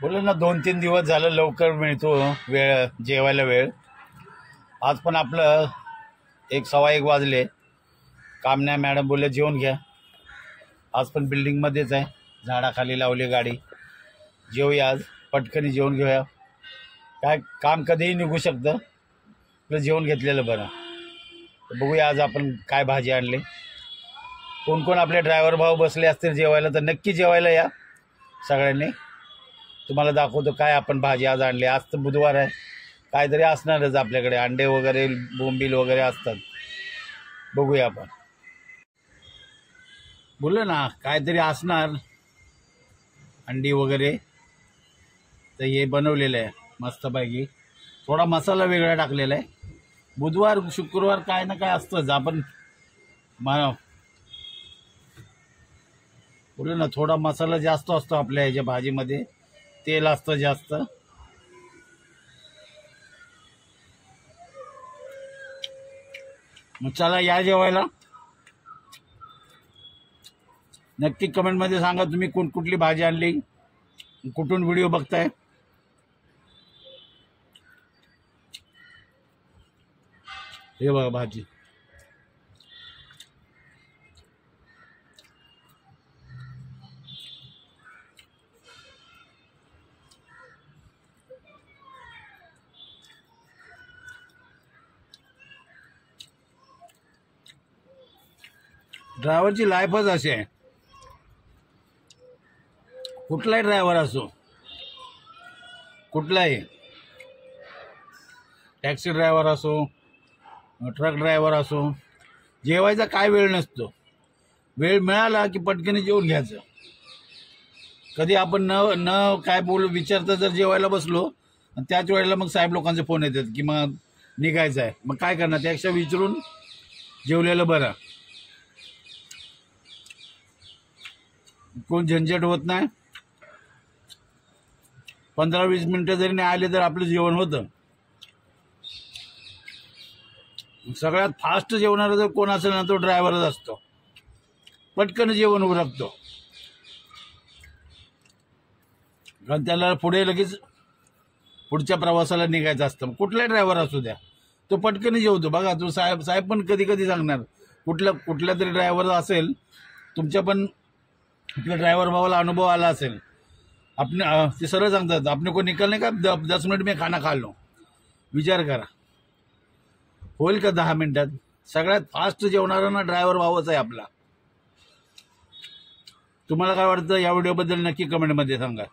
बोला ना, 2-3 दिवस झालं लवकर मिळतो वेळ, जेवायला वेळ. आज पण आपलं 1:15 वाजले. कामण्या मॅडम बोलले जेवून घ्या. आज पण बिल्डिंगमध्येच आहे, झाडाखाली लावली गाडी. जेवूया आज, पटकन जेवून घेऊया. काय काम कधीही निघू शकतं, आपलं जेवण घेतलेलं बरं. तर बघूया आज आपण काय भाजी आणली. कोण कोण आपले ड्रायव्हर भाऊ बसले असतील जेवायला तर नक्की जेवायला या सगळ्यांनी. तुम्हाला दाखवतो काय आपण भाजी आज आणली. आज तर बुधवार आहे, काहीतरी असणारच आपल्याकडे. अंडे वगैरे, बोंबील वगैरे असतात. बघूया आपण. बोललो ना काहीतरी असणार, अंडी वगैरे. तर हे बनवलेलं आहे मस्तपैकी. थोडा मसाला वेगळा टाकलेला आहे. बुधवार शुक्रवार काय ना काय असतंच. आपण बोललो ना, थोडा मसाला जास्त असतो आपल्या ह्याच्या भाजीमध्ये. तेल असतं जास्त. मग चला या जेवायला. नक्की कमेंटमध्ये सांगा तुम्ही कुठली भाजी आणली, कुठून व्हिडिओ बघताय. हे बघा भाजी. ड्रायव्हरची लाईफच अशी आहे. कुठलाही ड्रायव्हर असो, कुठलाही टॅक्सी ड्रायव्हर असो, ट्रक ड्रायव्हर असो, जेवायचा काय वेळ नसतो. वेळ मिळाला की पटकन जेवून घ्यायचं. कधी आपण न काय विचारता जर जेवायला बसलो, त्याच वेळेला मग साहेब लोकांचे फोन येतात की मग निघायचं आहे. मग काय करणार, त्यापेक्षा विचारून जेवलेलं बरं. कोण झंझट होत नाही. 15-20 मिनिटं जरी नाही आले तर आपलं जेवण होतं. सगळ्यात फास्ट जेवणारा जर कोण असेल ना, तो ड्रायव्हरच असतो. पटकन जेवण उरकतो, कारण त्याला पुढे लगेच पुढच्या प्रवासाला निघायचं असतं. कुठला ड्रायव्हर असू द्या, तो पटकन जेवतो. बघा, तो साहेब पण कधी कधी सांगणार, कुठल्या तरी ड्रायव्हर असेल तुमच्या पण, आपल्या ड्रायव्हर भावाला अनुभव आला असेल. आपने ते सरळ सांगतात, आपने को निकलने का 10 मिनिट में खाना खा लो. विचार करा, होईल का 10 मिनिटात. सगळ्यात फास्ट जेवणारा ना ड्रायव्हर भावच आहे आपला. तुम्हाला काय वाटतं या व्हिडिओबद्दल नक्की कमेंटमध्ये सांगा.